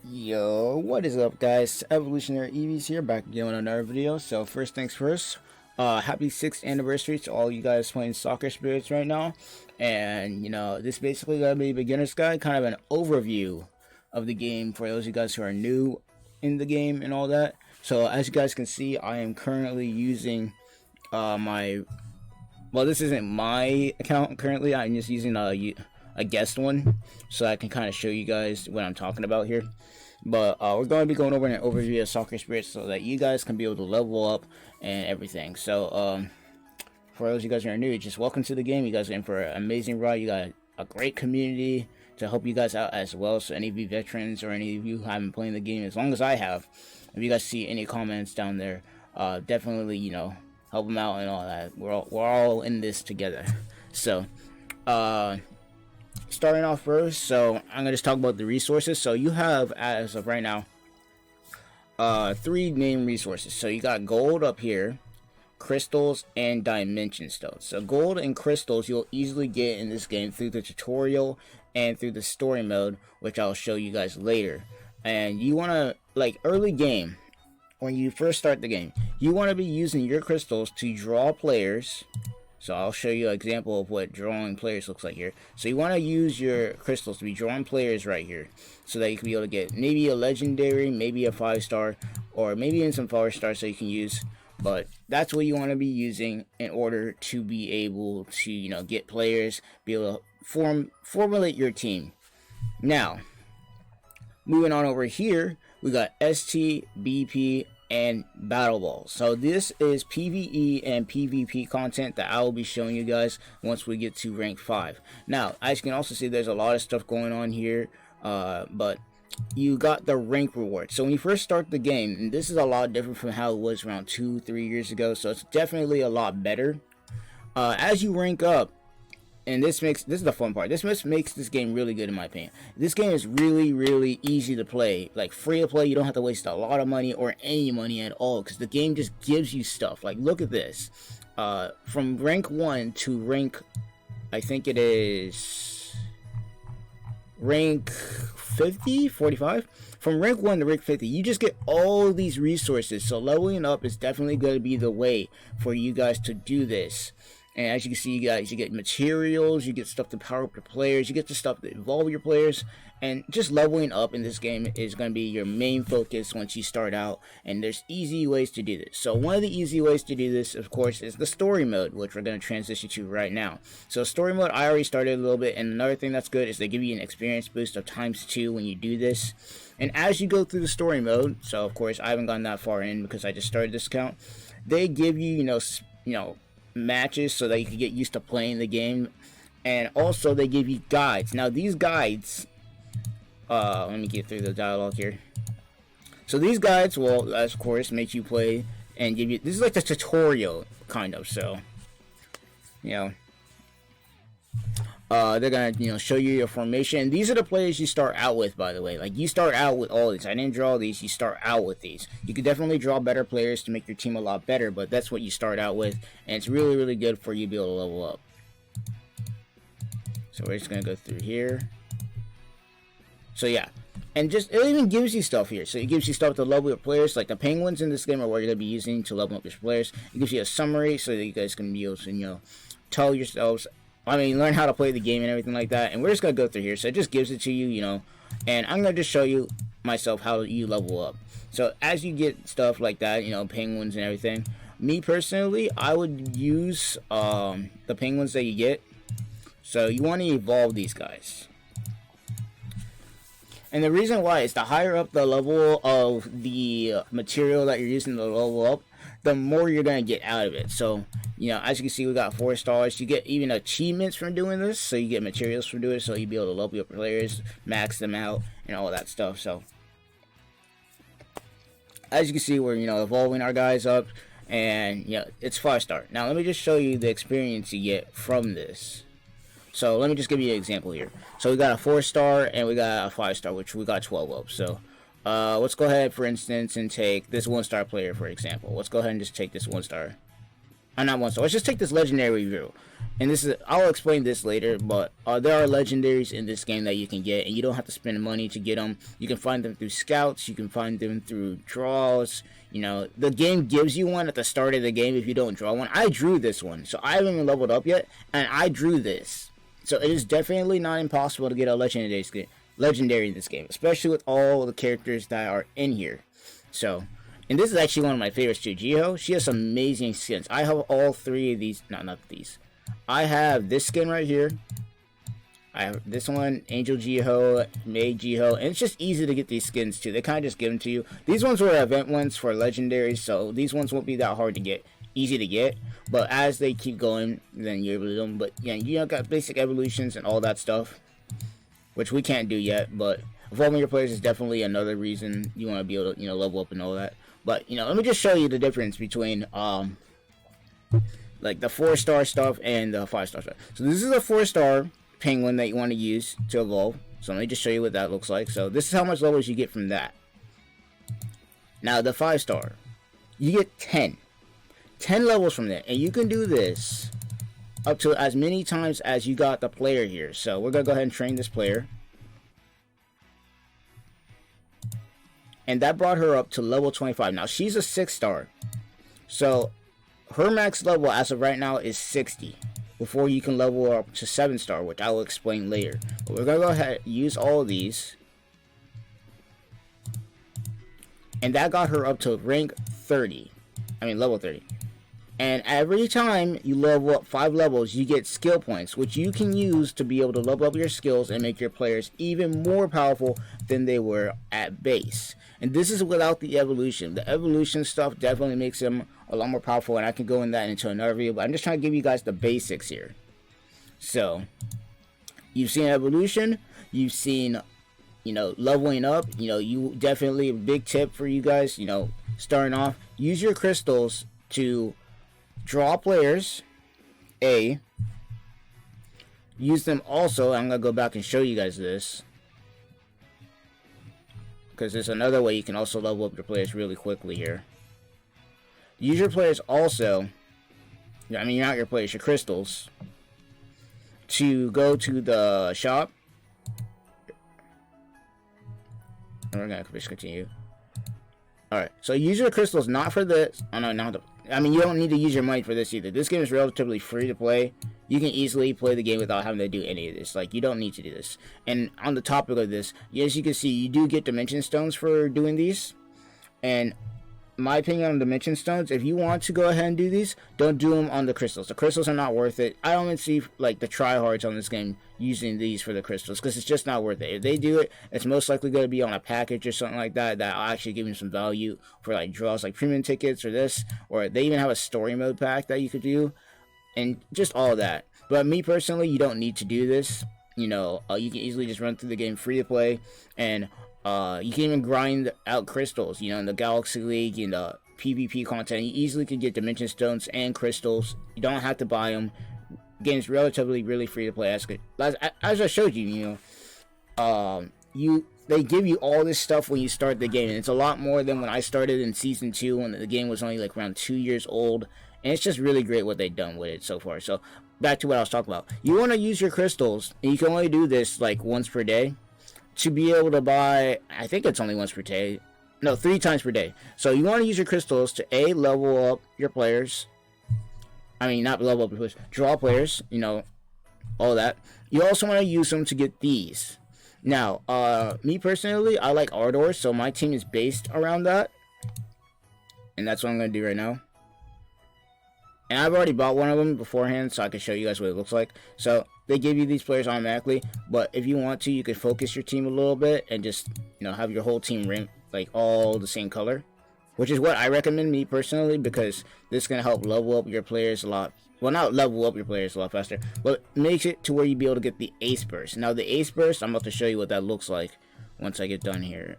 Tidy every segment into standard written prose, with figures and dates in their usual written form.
Yo, what is up, guys? Evolutionary EVs here, back again with another video. So first things first, happy 6th anniversary to all you guys playing Soccer Spirits right now. And this basically gonna be a beginner's guide, kind of an overview of the game for those of you guys who are new in the game and all that. So as you guys can see, I am currently using this isn't my account currently. I'm just using a guest one, so I can kind of show you guys what I'm talking about here. But we're going to be going over an overview of Soccer Spirits so that you guys can be able to level up and everything. So for those of you guys who are new, just welcome to the game. You guys are in for an amazing ride. You got a great community to help you guys out as well. So any of you veterans or any of you who haven't played the game as long as I have, if you guys see any comments down there, definitely help them out and all that. We're all in this together. So starting off first, so I'm gonna just talk about the resources. So you have, as of right now, 3 main resources. So you got gold up here, crystals, and dimension stones. So gold and crystals you'll easily get in this game through the tutorial and through the story mode, which I'll show you guys later. And you want to, like, early game, when you first start the game, you want to be using your crystals to draw players. So I'll show you an example of what drawing players looks like here. So you want to use your crystals to be drawing players right here, so that you can be able to get maybe a legendary, maybe a 5-star, or maybe in some 4-stars so you can use. But that's what you want to be using in order to be able to get players, be able to formulate your team. Now, moving on over here, we got ST, BP, and battle balls. So this is PvE and PvP content that I will be showing you guys once we get to rank 5. Now, as you can also see, there's a lot of stuff going on here, but you got the rank reward. So when you first start the game, and this is a lot different from how it was around 2-3 years ago, so it's definitely a lot better. As you rank up, and this is the fun part. This makes this game really good in my opinion. This game is really easy to play. Like, free to play, you don't have to waste a lot of money or any money at all, because the game just gives you stuff. Like, look at this. From rank 1 to rank, I think it is rank 50, 45. From rank 1 to rank 50, you just get all these resources. So leveling up is definitely going to be the way for you guys to do this. And as you can see, you get materials, you get stuff to power up your players, you get the stuff to evolve your players, and just leveling up in this game is going to be your main focus once you start out. And there's easy ways to do this. So one of the easy ways to do this, of course, is the story mode, which we're going to transition to right now. So story mode, I already started a little bit, and another thing that's good is they give you an experience boost of ×2 when you do this. And as you go through the story mode, so of course I haven't gotten that far in because I just started this account, they give you matches so that you can get used to playing the game, and also they give you guides. Now these guides, let me get through the dialogue here. So these guides will, of course, make you play and give you, this is like the tutorial kind of, so they're gonna show you your formation. And these are the players you start out with, by the way. Like, you start out with all these. I didn't draw these. You start out with these. You could definitely draw better players to make your team a lot better, but that's what you start out with, and it's really good for you to be able to level up. So we're just gonna go through here. So yeah, and just, it even gives you stuff here. So it gives you stuff to level your players. Like, the penguins in this game are what you're gonna be using to level up your players. It gives you a summary so that you guys can be able to tell yourselves, learn how to play the game and everything like that. And we're just gonna go through here. So it just gives it to you, and I'm gonna just show you myself how you level up. So as you get stuff like that, penguins and everything, me personally, I would use the penguins that you get. So you want to evolve these guys. And the reason why is the higher up the level of the material that you're using to level up, the more you're going to get out of it. So, as you can see, we got 4 stars. You get even achievements from doing this. So you get materials from doing it. So you'll be able to level up your players, max them out, and all that stuff. So, as you can see, we're, evolving our guys up. And, it's 5-star. Now, let me just show you the experience you get from this. So let me just give you an example here. So we got a 4-star and we got a 5-star, which we got 12 of. So let's go ahead, for instance, and take this 1-star player, for example. Let's go ahead and just take this 1-star. Not 1 star. Let's just take this legendary review. And this is, I'll explain this later, but there are legendaries in this game that you can get, and you don't have to spend money to get them. You can find them through scouts, you can find them through draws. You know, the game gives you one at the start of the game if you don't draw one. I drew this one, so I haven't even leveled up yet, and I drew this. So it is definitely not impossible to get a legendary in this game, especially with all the characters that are in here. So, and this is actually one of my favorites too, Jiho. She has some amazing skins. I have all 3 of these, not these. I have this skin right here. I have this one, Angel Jiho, Maid Jiho, and it's just easy to get these skins too. They kind of just give them to you. These ones were event ones for legendaries, so these ones won't be that hard to get, easy to get. But as they keep going, then you're able to do them. But yeah, you got basic evolutions and all that stuff, which we can't do yet. But evolving your players is definitely another reason you want to be able to, level up and all that. But let me just show you the difference between like the 4-star stuff and the 5-star stuff. So this is a 4-star penguin that you want to use to evolve. So let me just show you what that looks like. So this is how much levels you get from that. Now the 5-star, you get 10 levels from that, and you can do this up to as many times as you got the player here. So we're gonna go ahead and train this player, and that brought her up to level 25. Now she's a 6-star, so her max level as of right now is 60 before you can level up to 7-star, which I will explain later. But we're gonna go ahead and use all of these, and that got her up to rank 30. I mean level 30. And every time you level up 5 levels, you get skill points, which you can use to be able to level up your skills and make your players even more powerful than they were at base. And this is without the evolution. The evolution stuff definitely makes them a lot more powerful, and I can go in that into another video, but I'm just trying to give you guys the basics here. So, you've seen evolution, you've seen, leveling up. You definitely, a big tip for you guys, starting off, use your crystals to draw players, use them also, I'm going to go back and show you guys this, because there's another way you can also level up your players really quickly here. Use your players also, not your players, your crystals, to go to the shop. And we're going to just continue. Alright, so use your crystals not for this. Oh no, not the. You don't need to use your money for this either. This game is relatively free to play. You can easily play the game without having to do any of this. Like, you don't need to do this. And on the topic of this, as you can see, you do get dimension stones for doing these. And my opinion on dimension stones, if you want to go ahead and do these, don't do them on the crystals. The crystals are not worth it. I don't even see like the tryhards on this game using these for the crystals, because it's just not worth it. If they do it, it's most likely going to be on a package or something like that that'll actually give you some value for like draws, like premium tickets or this, or they even have a story mode pack that you could do, and just all that. But me personally, you don't need to do this. You can easily just run through the game free to play, and you can even grind out crystals, in the Galaxy League, in the PvP content. You easily can get dimension stones and crystals. You don't have to buy them. Game's relatively really free to play. As I showed you, they give you all this stuff when you start the game, and it's a lot more than when I started in Season 2, when the game was only like around 2 years old. And it's just really great what they've done with it so far. So back to what I was talking about. You want to use your crystals, and you can only do this like once per day, to be able to buy, I think it's only once per day, no, 3 times per day. So you want to use your crystals to level up your players. Not level up your players, draw players, all that. You also want to use them to get these. Now, me personally, I like Ardor, so my team is based around that. And that's what I'm going to do right now. And I've already bought one of them beforehand, so I can show you guys what it looks like. So they give you these players automatically, but if you want to, you can focus your team a little bit and just, have your whole team ring like all the same color, which is what I recommend, me personally, because this is gonna help level up your players a lot. Well, not level up your players a lot faster, but makes it to where you'll be able to get the Ace Burst. Now, the Ace Burst, I'm about to show you what that looks like once I get done here.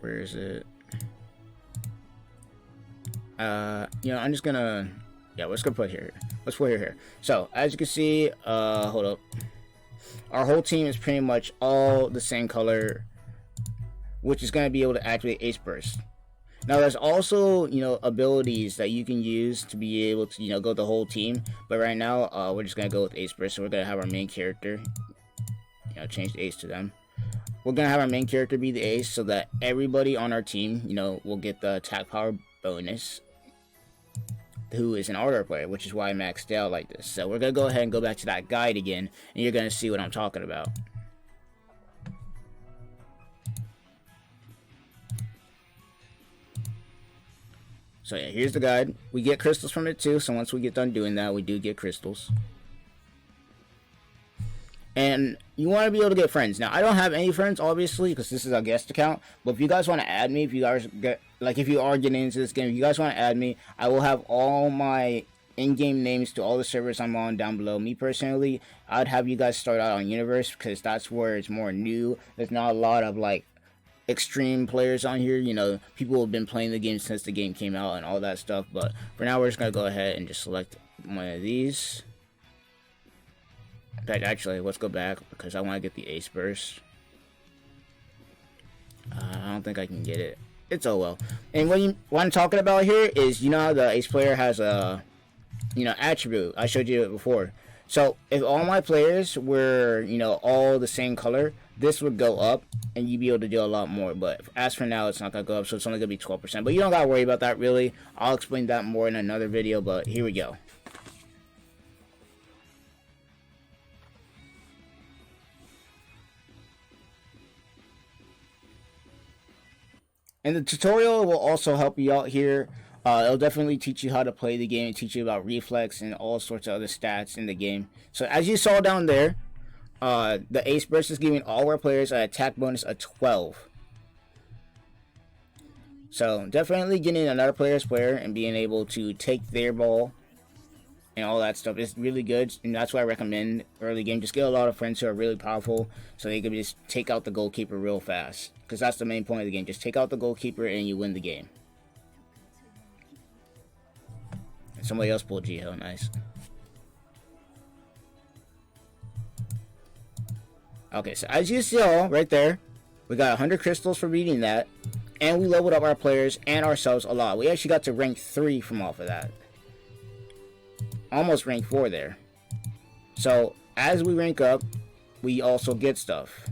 Where is it? I'm just gonna, let's go put here. Let's put here. So, as you can see, hold up. Our whole team is pretty much all the same color. which is going to be able to activate Ace Burst. Now there's also, you know, abilities that you can use to be able to, you know, go the whole team. But right now, we're just going to go with Ace Burst. So we're going to have our main character, you know, change the Ace to them. We're going to have our main character be the Ace so that everybody on our team, you know, will get the attack power bonus, who is an Ardor player, which is why I maxed out like this. So we're going to go ahead and go back to that guide again, and you're going to see what I'm talking about. So yeah, here's the guide. We get crystals from it too, so once we get done doing that, we do get crystals. And you want to be able to get friends. Now, I don't have any friends, obviously, because this is a guest account. But if you guys want to add me, if you guys get, like, if you are getting into this game, if you guys want to add me, I will have all my in-game names to all the servers I'm on down below. Me personally, I'd have you guys start out on Universe, because that's where it's more new. There's not a lot of, like, extreme players on here. You know, people have been playing the game since the game came out and all that stuff. But for now, we're just going to go ahead and just select one of these. In fact, actually, let's go back because I want to get the Ace Burst. I don't think I can get it. It's oh well. And what I'm talking about here is, you know how the Ace player has a, you know, attribute. I showed you it before. So if all my players were, you know, all the same color, this would go up and you'd be able to do a lot more. But as for now, it's not going to go up, so it's only going to be 12%. But you don't got to worry about that, really. I'll explain that more in another video, but here we go. And the tutorial will also help you out here. It'll definitely teach you how to play the game and teach you about reflex and all sorts of other stats in the game. So as you saw down there, the Ace Burst is giving all our players an attack bonus of 12. So definitely getting another player's player and being able to take their ball and all that stuff is really good. And that's why I recommend early game. Just get a lot of friends who are really powerful so they can just take out the goalkeeper real fast. Because that's the main point of the game. Just take out the goalkeeper and you win the game. And somebody else pulled Jiho. Nice. Okay, so as you saw right there, we got 100 crystals for beating that. And we leveled up our players and ourselves a lot. We actually got to rank 3 from off of that. Almost rank 4 there. So as we rank up, we also get stuff.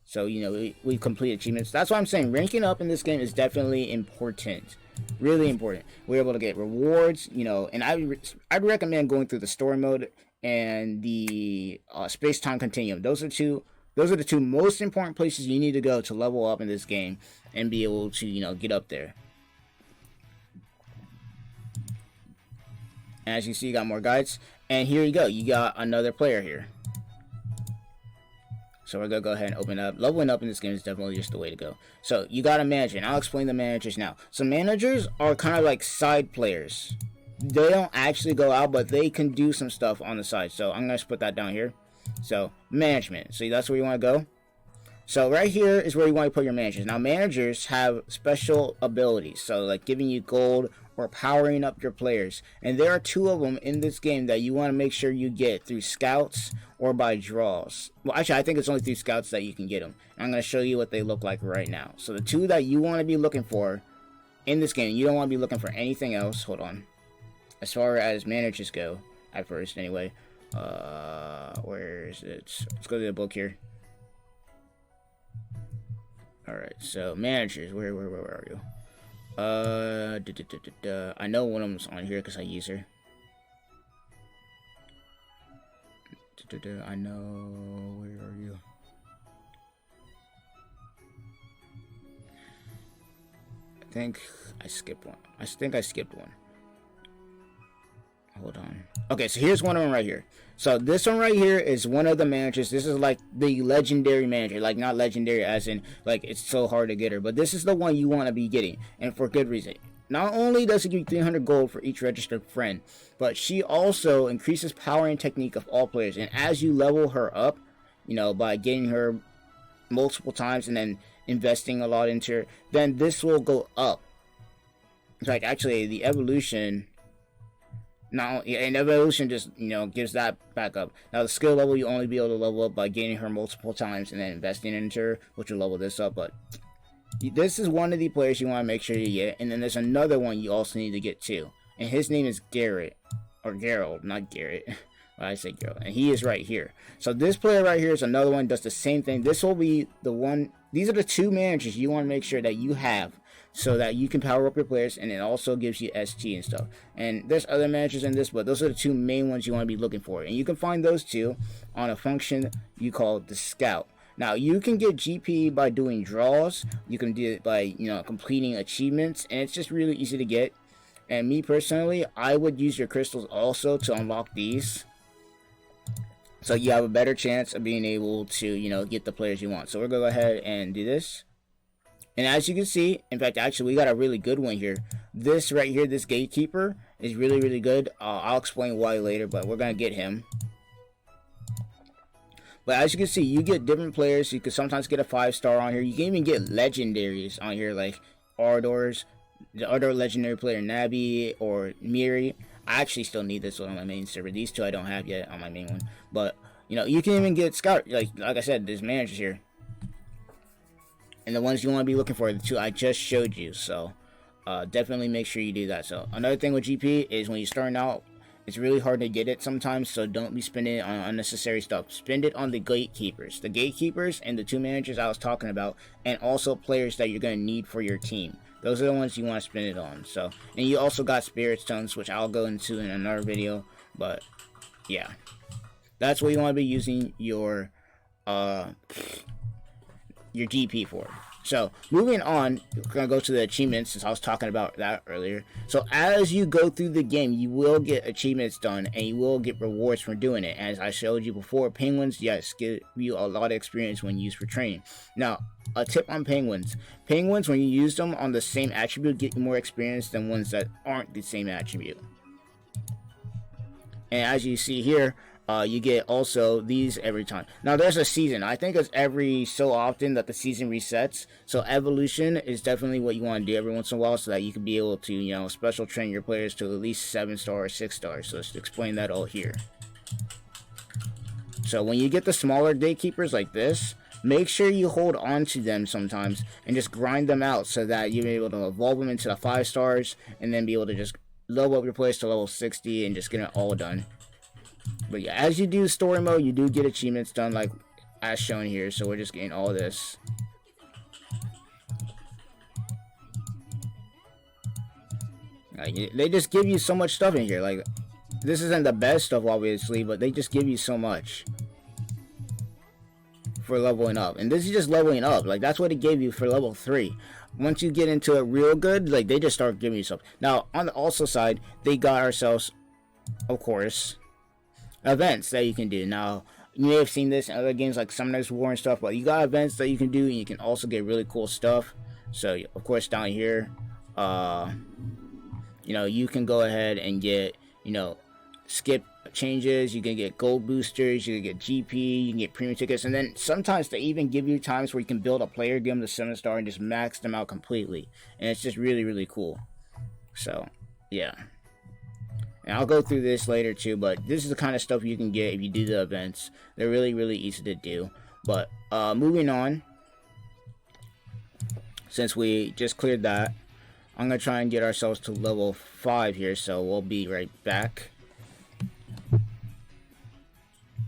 So, you know, we complete achievements. That's why I'm saying ranking up in this game is definitely important. Really important. We're able to get rewards, you know, and I'd recommend going through the story mode and the space-time continuum. Those are the two most important places you need to go to level up in this game and be able to, you know, get up there. And as you see, you got more guides. And here you go. You got another player here. So we're going to go ahead and open up. Leveling up in this game is definitely just the way to go. So you got a manager. And I'll explain the managers now. So managers are kind of like side players. They don't actually go out, but they can do some stuff on the side. So I'm going to put that down here. So management. So that's where you want to go. So right here is where you want to put your managers. Now managers have special abilities. So like giving you gold or powering up your players. And there are 2 of them in this game that you want to make sure you get through scouts or by draws. Well, actually, I think it's only through scouts that you can get them. And I'm going to show you what they look like right now. So the 2 that you want to be looking for in this game, you don't want to be looking for anything else. Hold on. As far as managers go, at first anyway. Where is it? Let's go to the book here. Alright, so managers. Where are you? I know one of them's on here because I use her. I know. Where are you? I think I skipped one. Hold on. Okay, so here's one of them right here. So this one right here is one of the managers. This is like the legendary manager. Like not legendary as in like it's so hard to get her. But this is the one you want to be getting. And for good reason. Not only does it give you 300 gold for each registered friend, but she also increases power and technique of all players. And as you level her up, you know, by getting her multiple times and then investing a lot into her, then this will go up. In fact, actually, the evolution... Now, and evolution just, you know, gives that back up. Now, the skill level, you only be able to level up by gaining her multiple times and then investing into her, which will level this up. But This is one of the players you want to make sure you get, and then there's another one you also need to get too, and his name is Garrett, or Gerald, not Garrett. Well, I say Gerald, and he is right here. So this player right here is another one, does the same thing. This will be the one. These are the two managers you want to make sure that you have, so that you can power up your players, and it also gives you ST and stuff. And there's other managers in this, but those are the two main ones you want to be looking for, and you can find those two on a function you call the Scout. Now, you can get GP by doing draws. You can do it by, completing achievements. And it's just really easy to get. And me personally, I would use your crystals also to unlock these. So you have a better chance of being able to, get the players you want. So we're going to go ahead and do this. And as you can see, in fact, actually, we got a really good one here. This right here, this gatekeeper, is really, really good. I'll explain why later, but we're going to get him. But as you can see, you get different players. You can sometimes get a 5-star on here. You can even get legendaries on here, like Ardors, the other legendary player, Nabi, or Miri. I actually still need this one on my main server. These two I don't have yet on my main one. But, you can even get Scout. Like I said, there's managers here. And the ones you want to be looking for are the two I just showed you. So, definitely make sure you do that. So, another thing with GP is when you're starting out, it's really hard to get it sometimes, so don't be spending it on unnecessary stuff. Spend it on the gatekeepers. The gatekeepers and the two managers I was talking about, and also players that you're going to need for your team. Those are the ones you want to spend it on. So, and you also got Spirit Stones, which I'll go into in another video. But, yeah. That's what you want to be using your GP for. So, moving on, we're going to go to the achievements, since I was talking about that earlier. So, as you go through the game, you will get achievements done, and you will get rewards for doing it. As I showed you before, penguins, yes, give you a lot of experience when used for training. Now, a tip on penguins. Penguins, when you use them on the same attribute, get you more experience than ones that aren't the same attribute. And as you see here, you get also these every time. Now there's a season. I think it's every so often that the season resets. So evolution is definitely what you want to do every once in a while, so that you can be able to, special train your players to at least 7-star or 6-star. So let's explain that all here. So when you get the smaller gatekeepers like this, make sure you hold on to them sometimes and just grind them out, so that you're able to evolve them into the 5-stars and then be able to just level up your players to level 60 and just get it all done. But yeah, as you do story mode, you do get achievements done, like as shown here. So we're just getting all this. They just give you so much stuff in here. Like, this isn't the best stuff, obviously, but they just give you so much for leveling up. And this is just leveling up. Like, that's what it gave you for level 3. Once you get into it real good, like, they just start giving you stuff. Now, on the also side, they got ourselves, of course, events that you can do. Now, you may have seen this in other games like Summoner's War and stuff, but you got events that you can do, and you can also get really cool stuff. So, of course, down here, you can go ahead and get, skip changes. You can get gold boosters, you can get GP, you can get premium tickets, and then sometimes they even give you times where you can build a player, give them the 7-star, and just max them out completely. And it's just really, really cool. So, yeah. And I'll go through this later too, but this is the kind of stuff you can get if you do the events. They're really, really easy to do. But moving on, since we just cleared that, I'm going to try and get ourselves to level 5 here, so we'll be right back.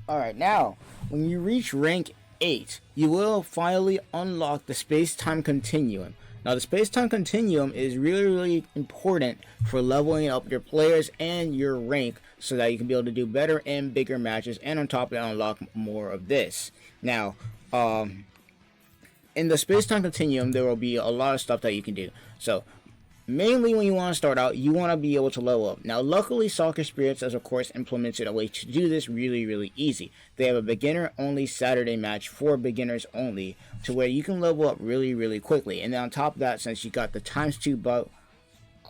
Alright, now, when you reach rank 8, you will finally unlock the space-time continuum. Now, the space-time continuum is really, really important for leveling up your players and your rank, so that you can be able to do better and bigger matches, and on top of that, unlock more of this. Now, in the space-time continuum, there will be a lot of stuff that you can do. So, mainly when you want to start out, you want to be able to level up. Now, luckily, Soccer Spirits has, of course, implemented a way to do this really, really easy. They have a beginner-only Saturday match for beginners only, to where you can level up really, really quickly. And then on top of that, since you got the ×2 buff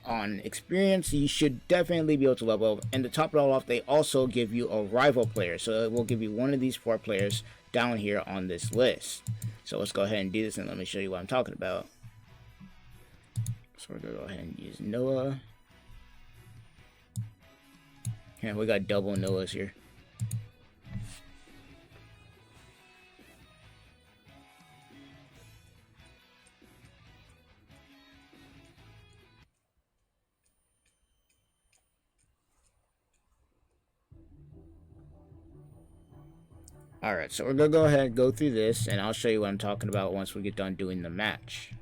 on experience, you should definitely be able to level up. And to top it all off, they also give you a rival player. So it will give you one of these 4 players down here on this list. So let's go ahead and do this, and let me show you what I'm talking about. So we're going to go ahead and use Noah. Yeah, we got double Noahs here. Alright, so we're gonna go ahead and go through this, and I'll show you what I'm talking about once we get done doing the match.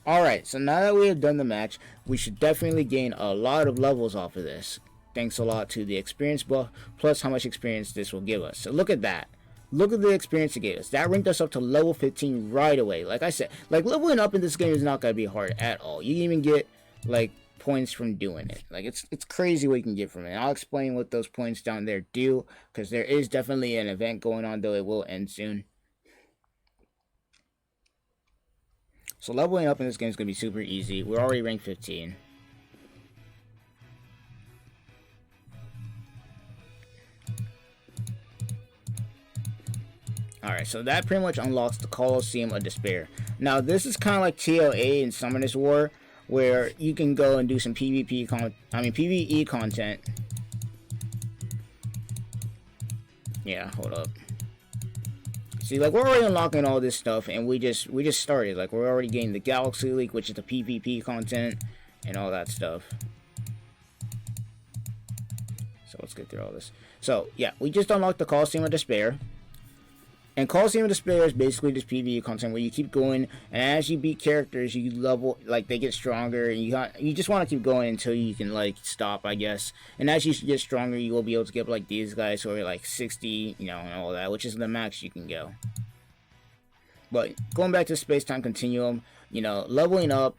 Alright, so now that we have done the match, we should definitely gain a lot of levels off of this. Thanks a lot to the experience buff, plus how much experience this will give us. So look at that. Look at the experience it gave us. That ranked us up to level 15 right away. Like I said, like leveling up in this game is not going to be hard at all. You can even get like points from doing it. Like it's crazy what you can get from it. And I'll explain what those points down there do, because there is definitely an event going on, though it will end soon. So leveling up in this game is going to be super easy. We're already ranked 15. Alright, so that pretty much unlocks the Coliseum of Despair. Now, this is kind of like TLA in Summoners War, where you can go and do some PvE content. Yeah, hold up. See, like, we're already unlocking all this stuff, and we just started. Like, we're already getting the Galaxy League, which is the PvP content, and all that stuff. So, let's get through all this. So, yeah, we just unlocked the Coliseum of Despair. And Coliseum of Despair is basically just PvE content where you keep going, and as you beat characters, you level, like, they get stronger, and you just want to keep going until you can, like, stop, I guess. And as you get stronger, you will be able to get, like, these guys who are, like, 60, you know, and all that, which is the max you can go. But going back to Space-Time Continuum, you know, leveling up,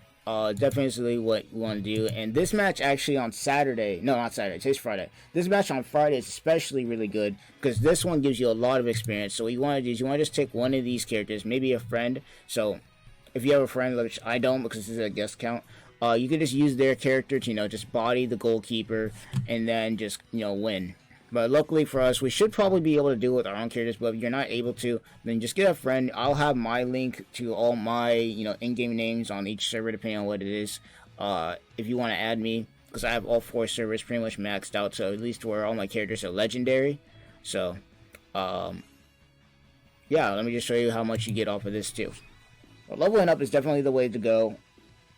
definitely what you want to do. And this match actually on Saturday, no, not Saturday, today's Friday. This match on Friday is especially really good because this one gives you a lot of experience. So what you want to do is you want to just take one of these characters, maybe a friend. So if you have a friend, which I don't because this is a guest count, you can just use their character to, you know, just body the goalkeeper and then just, you know, win. But luckily for us, we should probably be able to do it with our own characters. But if you're not able to, then just get a friend. I'll have my link to all my, you know, in-game names on each server, depending on what it is. If you want to add me, because I have all 4 servers pretty much maxed out, so at least where all my characters are legendary. So, yeah, let me just show you how much you get off of this too. But leveling up is definitely the way to go.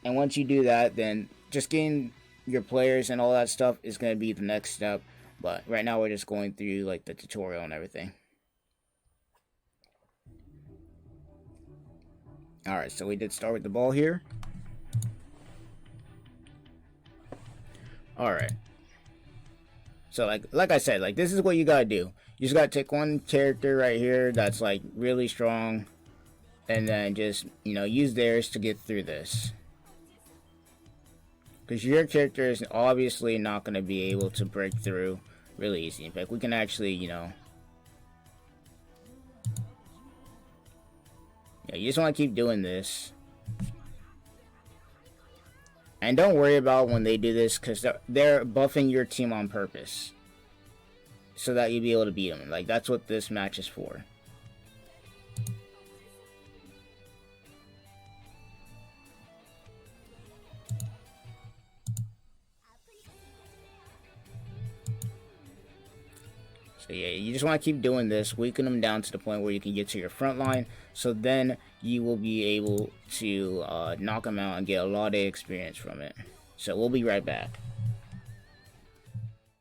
And once you do that, then just getting your players and all that stuff is going to be the next step. But right now we're just going through like the tutorial and everything. Alright, so we did start with the ball here. Alright. So like I said, like this is what you gotta do. You just gotta take one character right here that's like really strong. And then just, you know, use theirs to get through this. Because your character is obviously not going to be able to break through really easy. In fact, we can actually, you know... Yeah, you just want to keep doing this. And don't worry about when they do this, because they're buffing your team on purpose. So that you'll be able to beat them. Like, that's what this match is for. So yeah, you just want to keep doing this, weaken them down to the point where you can get to your front line, so then you will be able to knock them out and get a lot of experience from it. So we'll be right back.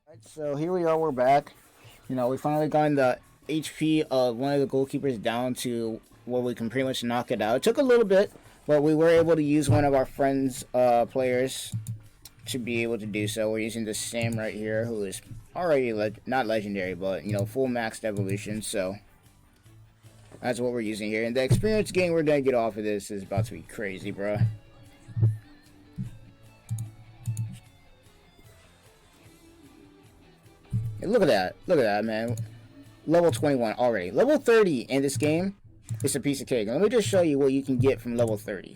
Alright, so here we are, we're back. You know, we finally got the HP of one of the goalkeepers down to where we can pretty much knock it out. It took a little bit, but we were able to use one of our friends' players to be able to do so. We're using this Sam right here, who is already not legendary, but you know, full maxed evolution. So that's what we're using here, and the experience gain we're gonna get off of this is about to be crazy, bro. Hey, look at that, man. Level 21 already. Level 30 in this game is a piece of cake. And let me just show you what you can get from level 30.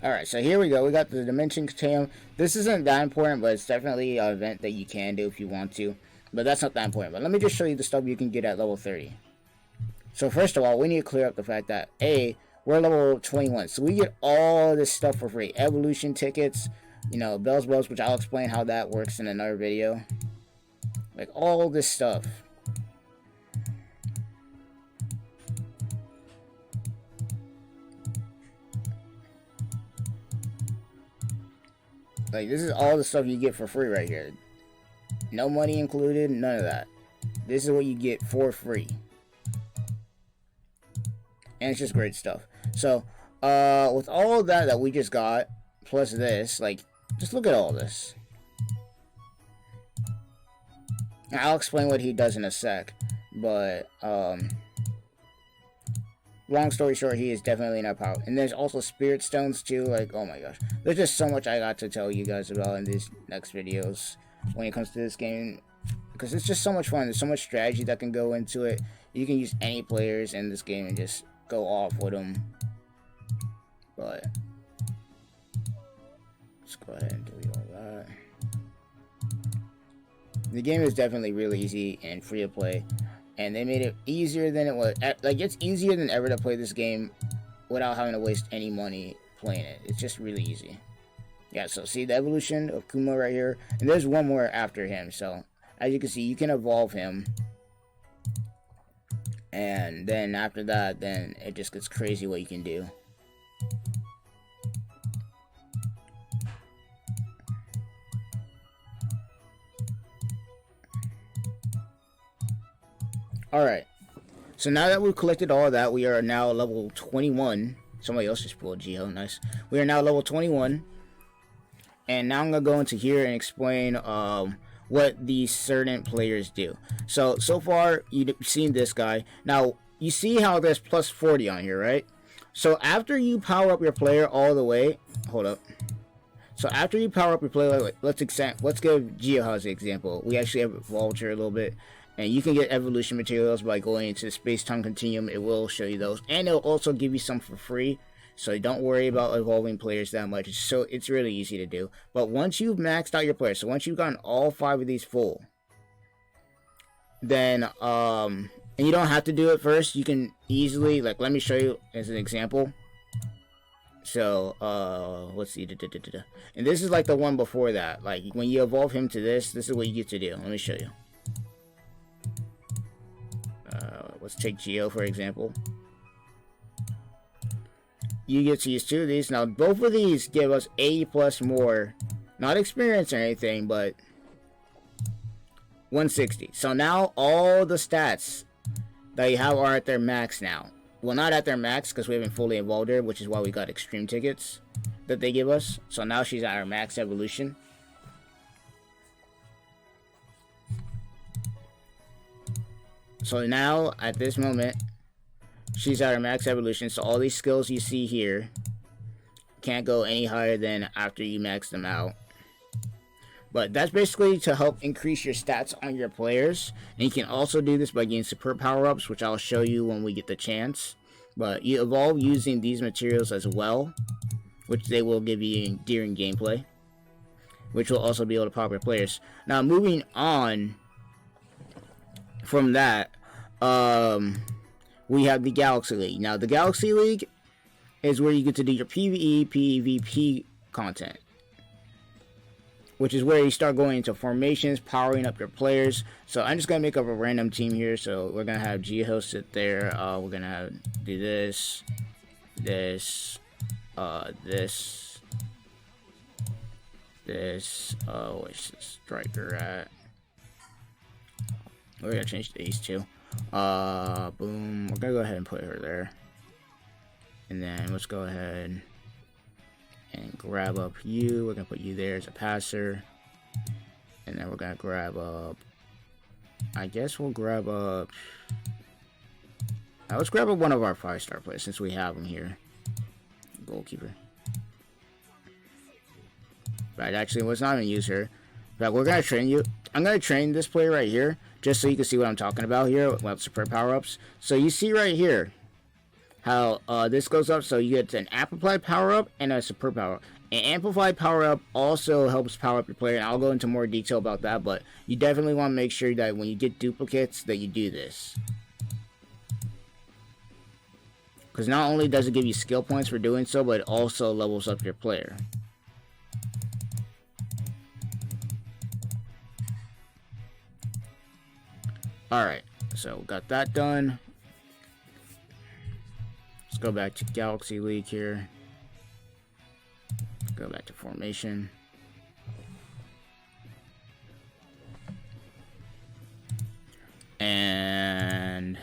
Alright, so here we go. We got the dimension continuum. This isn't that important, but it's definitely an event that you can do if you want to. But that's not that important. But let me just show you the stuff you can get at level 30. So first of all, we need to clear up the fact that A, we're level 21. So we get all this stuff for free. Evolution tickets, you know, bells, which I'll explain how that works in another video. Like all this stuff. Like, this is all the stuff you get for free right here. No money included, none of that. This is what you get for free. And it's just great stuff. So, with all of that we just got, plus this, like, just look at all this. I'll explain what he does in a sec. But, long story short, he is definitely not powerful. And there's also spirit stones too. Like, oh my gosh. There's just so much I got to tell you guys about in these next videos when it comes to this game. Because it's just so much fun. There's so much strategy that can go into it. You can use any players in this game and just go off with them. But let's go ahead and delete all that. The game is definitely really easy and free to play. And they made it easier than it was. Like, it's easier than ever to play this game without having to waste any money playing it. It's just really easy. Yeah, so see the evolution of Kuma right here. And there's one more after him. So, as you can see, you can evolve him. And then after that, then it just gets crazy what you can do. Alright, so now that we've collected all of that, we are now level 21. Somebody else just pulled Geo, nice. We are now level 21. And now I'm going to go into here and explain what these certain players do. So far, you've seen this guy. Now, you see how there's plus 40 on here, right? So after you power up your player all the way, hold up. So after you power up your player, let's give Geo as an example. We actually have evolved here a little bit. And you can get evolution materials by going into the space-time continuum. It will show you those. And it'll also give you some for free. So don't worry about evolving players that much. So it's really easy to do. But once you've maxed out your players, so once you've gotten all 5 of these full, then, and you don't have to do it first. You can easily, like, let me show you as an example. So, let's see. And this is like the one before that. Like, when you evolve him to this is what you get to do. Let me show you. Let's take Geo for example. You get to use 2 of these. Now both of these give us 80 plus more, not experience or anything, but 160. So now all the stats that you have are at their max now. Well, not at their max because we haven't fully evolved her, which is why we got extreme tickets that they give us. So now she's at her max evolution. So now, at this moment, she's at her max evolution. So all these skills you see here can't go any higher than after you max them out. But that's basically to help increase your stats on your players. And you can also do this by getting super power-ups, which I'll show you when we get the chance. But you evolve using these materials as well, which they will give you during gameplay, which will also be able to pop your players. Now, moving on from that, we have the Galaxy League. Now, the Galaxy League is where you get to do your PvE, PvP content, which is where you start going into formations, powering up your players. So I'm just gonna make up a random team here. So we're gonna have Geo sit there. We're gonna do this, this. Where's the striker at? We're gonna change these two. Boom. We're gonna go ahead and put her there. And then let's go ahead and grab up you. We're gonna put you there as a passer. And then we're gonna grab up, I guess we'll grab up, let's grab up one of our 5-star players since we have him here. Goalkeeper. Right, actually, let's not even use her. But we're gonna train you. I'm gonna train this player right here, just so you can see what I'm talking about here about super power-ups. So you see right here, how this goes up. So you get an amplified power up and a super power up. An amplified power up also helps power up your player, and I'll go into more detail about that, but you definitely want to make sure that when you get duplicates that you do this. Because not only does it give you skill points for doing so, but it also levels up your player. Alright, so got that done. Let's go back to Galaxy League here. Go back to formation. And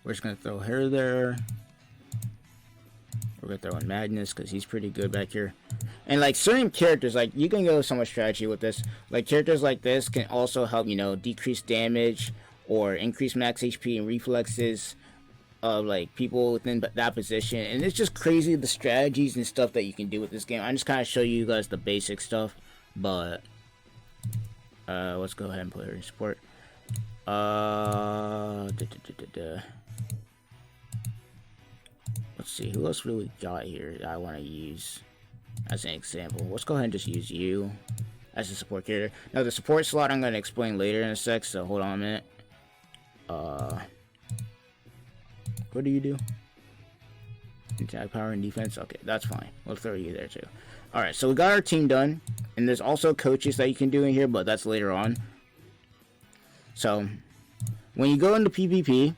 we're just going to throw her there. We're going to throw in Magnus because he's pretty good back here. And like certain characters, like you can go so much strategy with this. Like characters like this can also help, you know, decrease damage or increase max HP and reflexes of like people within that position. And it's just crazy the strategies and stuff that you can do with this game. I'm just kind of show you guys the basic stuff, but let's go ahead and play her in support. Let's see, who else do we got here that I want to use as an example? Let's go ahead and just use you as a support character. Now the support slot I'm going to explain later in a sec, so hold on a minute. What do you do? Attack, power, and defense. Okay, that's fine. We'll throw you there too. Alright, so we got our team done. And there's also coaches that you can do in here, but that's later on. So, when you go into PvP,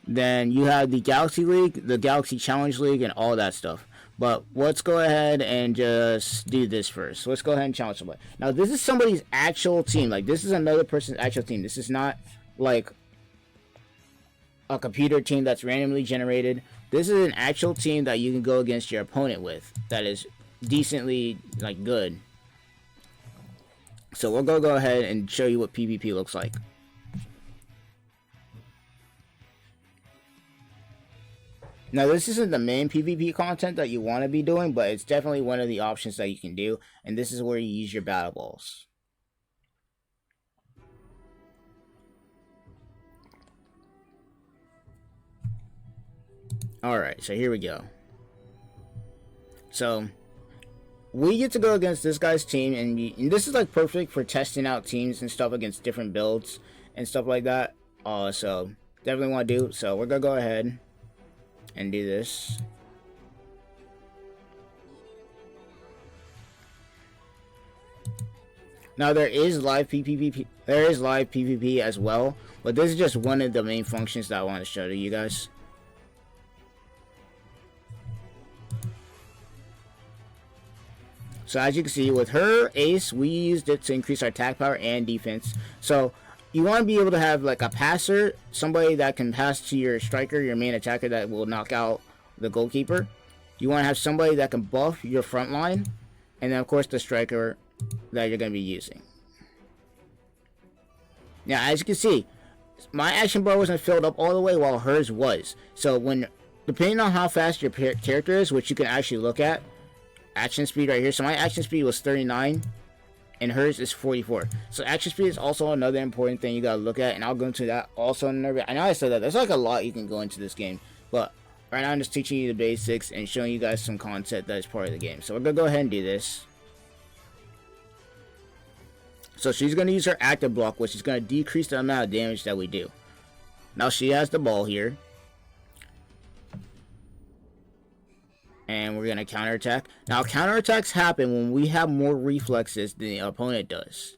then you have the Galaxy League, the Galaxy Challenge League, and all that stuff. But let's go ahead and just do this first. So let's go ahead and challenge somebody. Now, this is somebody's actual team. Like, this is another person's actual team. This is not, like, a computer team that's randomly generated. This is an actual team that you can go against your opponent with that is decently, like, good. So we're gonna go ahead and show you what PvP looks like. Now, this isn't the main PvP content that you want to be doing, but it's definitely one of the options that you can do, and this is where you use your battle balls. Alright, so here we go. So, we get to go against this guy's team, and this is like perfect for testing out teams and stuff against different builds and stuff like that. So, definitely want to do. So, we're going to go ahead and do this. Now, there is live PvP as well, but this is just one of the main functions that I want to show to you guys. So as you can see, with her ace, we used it to increase our attack power and defense. So you want to be able to have like a passer, somebody that can pass to your striker, your main attacker that will knock out the goalkeeper. You want to have somebody that can buff your front line, and then of course the striker that you're going to be using. Now as you can see, my action bar wasn't filled up all the way while hers was. So when, depending on how fast your character is, which you can actually look at, action speed right here. So my action speed was 39 and hers is 44. So action speed is also another important thing you gotta look at, and I'll go into that also in another. I know I said that there's like a lot you can go into this game, but right now I'm just teaching you the basics and showing you guys some concept that is part of the game. So we're gonna go ahead and do this. So she's gonna use her active block, which is gonna decrease the amount of damage that we do. Now she has the ball here, and we're going to counterattack. Now, counterattacks happen when we have more reflexes than the opponent does.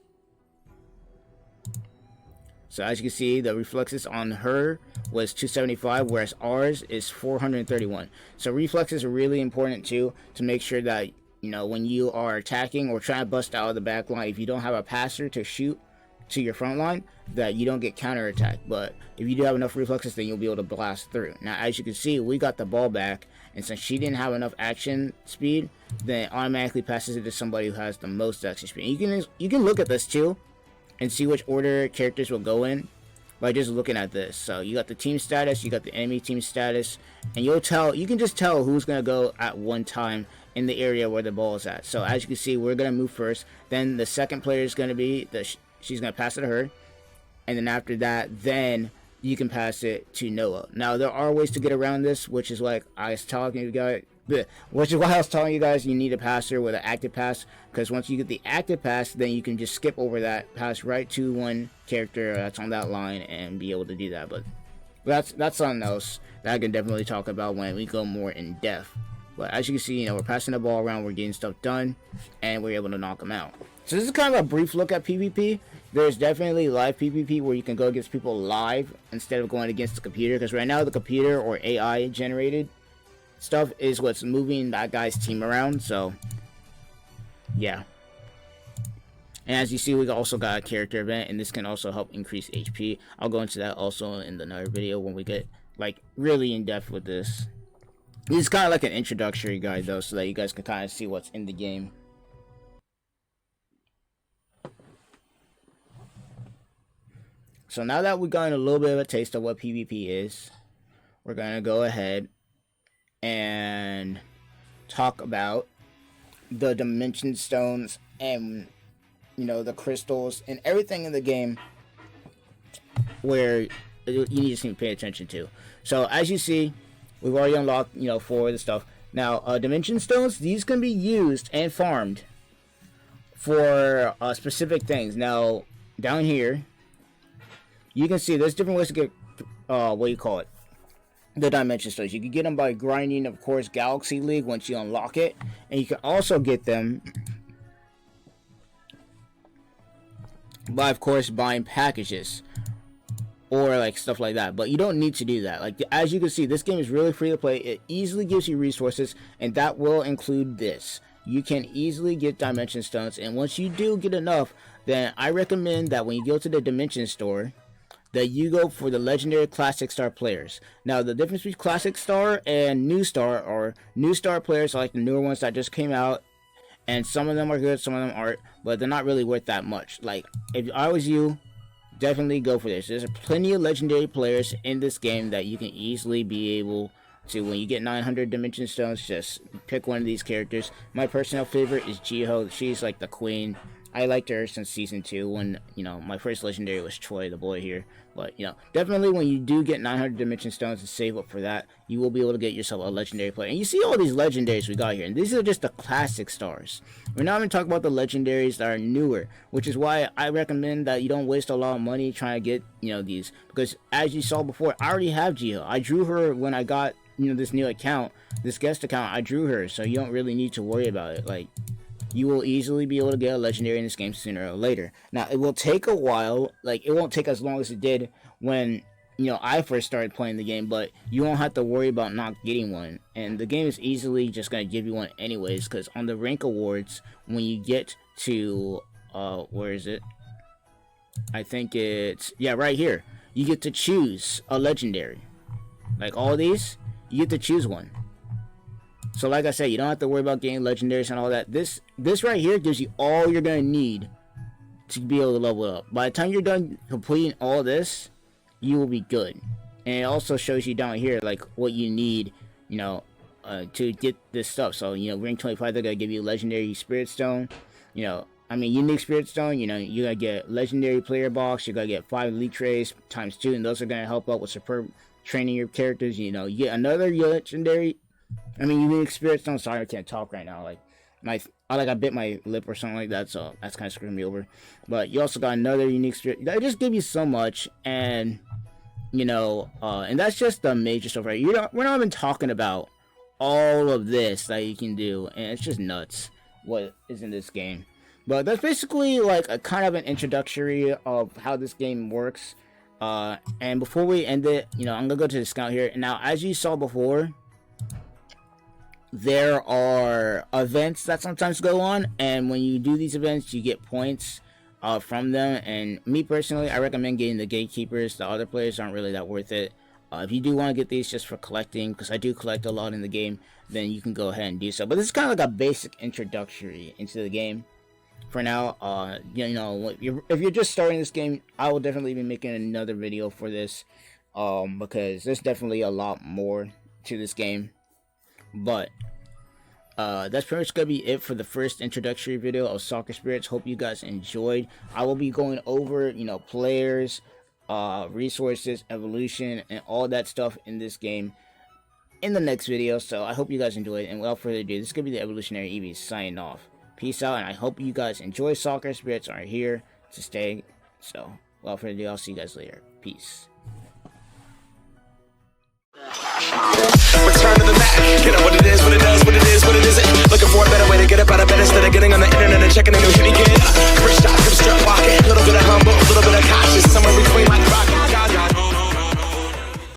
So, as you can see, the reflexes on her was 275, whereas ours is 431. So, reflexes are really important, too, to make sure that, you know, when you are attacking or trying to bust out of the back line, if you don't have a passer to shoot to your front line, that you don't get counterattacked. But if you do have enough reflexes, then you'll be able to blast through. Now, as you can see, we got the ball back, and since she didn't have enough action speed, then it automatically passes it to somebody who has the most action speed. And you can look at this too and see which order characters will go in by just looking at this. So you got the team status, you got the enemy team status, and you can just tell who's gonna go at one time in the area where the ball is at. So as you can see, we're gonna move first, then the second player is gonna be she's gonna pass it to her, and then after that, then you can pass it to Noah. Now there are ways to get around this, which is like I was telling you guys, which is why I was telling you guys you need a passer with an active pass, because once you get the active pass, then you can just skip over that, pass right to one character that's on that line and be able to do that. But that's something else that I can definitely talk about when we go more in depth. But as you can see, we're passing the ball around, we're getting stuff done, and we're able to knock them out. So this is kind of a brief look at PvP. There's definitely live PvP where you can go against people live instead of going against the computer, because right now the computer or AI generated stuff is what's moving that guy's team around. So yeah. And as you see, we also got a character event, and this can also help increase HP. I'll go into that also in another video when we get like really in depth with this. This is kind of like an introductory guide though, so that you guys can kind of see what's in the game. So now that we've gotten a little bit of a taste of what PvP is, we're going to go ahead and talk about the dimension stones and, the crystals and everything in the game where you need to pay attention to. So as you see, we've already unlocked, 4 of the stuff. Now, dimension stones, these can be used and farmed for specific things. Now, down here, you can see there's different ways to get, the dimension stones. You can get them by grinding, of course, Galaxy League once you unlock it. And you can also get them by, of course, buying packages or like stuff like that. But you don't need to do that. Like, as you can see, this game is really free to play. It easily gives you resources, and that will include this. You can easily get dimension stones, and once you do get enough, then I recommend that when you go to the dimension store, that you go for the legendary classic star players. Now, the difference between classic star and new star, or new star players are like the newer ones that just came out, and some of them are good, some of them aren't, but they're not really worth that much. Like, if I was you, definitely go for this. There's plenty of legendary players in this game that you can easily be able to, when you get 900 dimension stones, just pick one of these characters. My personal favorite is Jiho. She's like the queen. I liked her since season 2 when, my first legendary was Troy, the boy here. But, definitely when you do get 900 dimension stones and save up for that, you will be able to get yourself a legendary player. And you see all these legendaries we got here, and these are just the classic stars. We're not even talking about the legendaries that are newer, which is why I recommend that you don't waste a lot of money trying to get, these. Because as you saw before, I already have Jiho. I drew her when I got, this new account, this guest account. I drew her, so you don't really need to worry about it. Like, you will easily be able to get a legendary in this game sooner or later. Now, it will take a while. Like, it won't take as long as it did when, I first started playing the game, but you won't have to worry about not getting one. And the game is easily just going to give you one anyways, because on the rank awards, when you get to, where is it? I think it's, yeah, right here. You get to choose a legendary. Like, all these, you get to choose one. So like I said, you don't have to worry about getting legendaries and all that. This right here gives you all you're going to need to be able to level up. By the time you're done completing all this, you will be good. And it also shows you down here, like, what you need, to get this stuff. So, rank 25, they're going to give you legendary spirit stone. Unique spirit stone, you got to get legendary player box. You got to get 5 elite trays times 2. And those are going to help out with superb training your characters. You get another legendary, unique spirit stone. Sorry, I can't talk right now. Like, I bit my lip or something like that, so that's kind of screwing me over. But you also got another unique spirit. That just give you so much, and and that's just the major stuff, right? We're not even talking about all of this that you can do, and it's just nuts what is in this game. But that's basically like a kind of an introductory of how this game works. And before we end it, I'm gonna go to the scout here. Now, as you saw before, there are events that sometimes go on, and when you do these events, you get points from them. And me personally, I recommend getting the gatekeepers. The other players aren't really that worth it. If you do want to get these just for collecting, because I do collect a lot in the game, then you can go ahead and do so. But this is kind of like a basic introductory into the game for now. If you're just starting this game, I will definitely be making another video for this, because there's definitely a lot more to this game. But that's pretty much gonna be it for the first introductory video of Soccer Spirits. Hope you guys enjoyed. I will be going over players, resources, evolution, and all that stuff in this game in the next video. So I hope you guys enjoy it, and without further ado, this is gonna be the Evolutionary Eevee signing off. Peace out, and I hope you guys enjoy soccer. Spirits are here to stay. So without further ado, I'll see you guys later. Peace. Return to the Mac. Get up what it is, what it does, what it is, what it isn't. Looking for a better way to get up out of bed instead of getting on the internet and checking a new hit.